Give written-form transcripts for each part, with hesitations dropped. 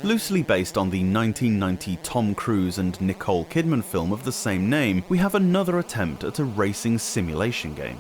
Loosely based on the 1990 Tom Cruise and Nicole Kidman film of the same name, we have another attempt at a racing simulation game.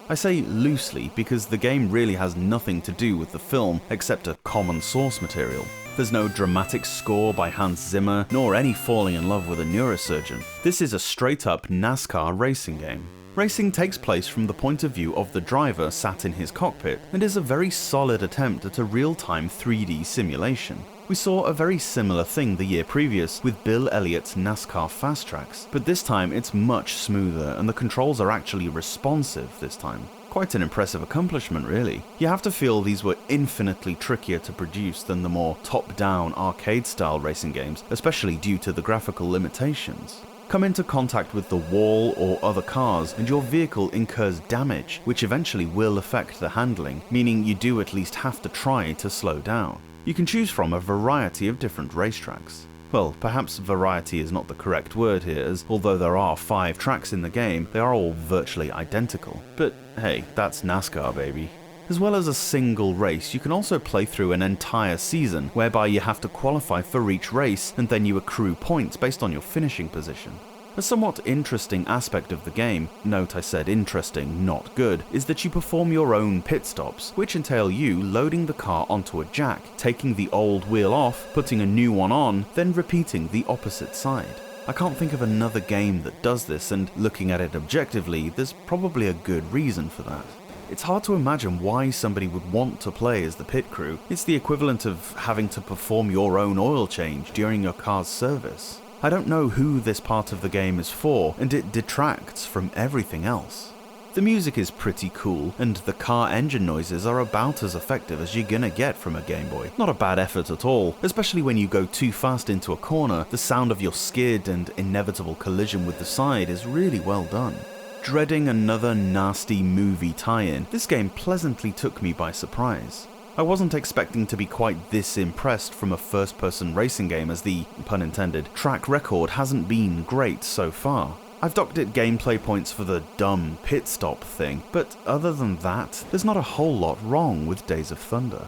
I say loosely because the game really has nothing to do with the film except a common source material. There's no dramatic score by Hans Zimmer, nor any falling in love with a neurosurgeon. This is a straight-up NASCAR racing game. Racing takes place from the point of view of the driver sat in his cockpit, and is a very solid attempt at a real-time 3D simulation. We saw a very similar thing the year previous with Bill Elliott's NASCAR Fast Tracks, but this time it's much smoother and the controls are actually responsive this time. Quite an impressive accomplishment, really. You have to feel these were infinitely trickier to produce than the more top-down arcade-style racing games, especially due to the graphical limitations. Come into contact with the wall or other cars and your vehicle incurs damage, which eventually will affect the handling, meaning you do at least have to try to slow down. You can choose from a variety of different racetracks. Well, perhaps variety is not the correct word here, as although there are 5 tracks in the game, they are all virtually identical. But hey, that's NASCAR, baby. As well as a single race, you can also play through an entire season, whereby you have to qualify for each race and then you accrue points based on your finishing position. A somewhat interesting aspect of the game, note I said interesting, not good, is that you perform your own pit stops, which entail you loading the car onto a jack, taking the old wheel off, putting a new one on, then repeating the opposite side. I can't think of another game that does this, and looking at it objectively, there's probably a good reason for that. It's hard to imagine why somebody would want to play as the pit crew. It's the equivalent of having to perform your own oil change during your car's service. I don't know who this part of the game is for, and it detracts from everything else. The music is pretty cool, and the car engine noises are about as effective as you're gonna get from a Game Boy. Not a bad effort at all, especially when you go too fast into a corner. The sound of your skid and inevitable collision with the side is really well done. Dreading another nasty movie tie-in, this game pleasantly took me by surprise. I wasn't expecting to be quite this impressed from a first-person racing game, as the, pun intended, track record hasn't been great so far. I've docked it gameplay points for the dumb pit stop thing, but other than that, there's not a whole lot wrong with Days of Thunder.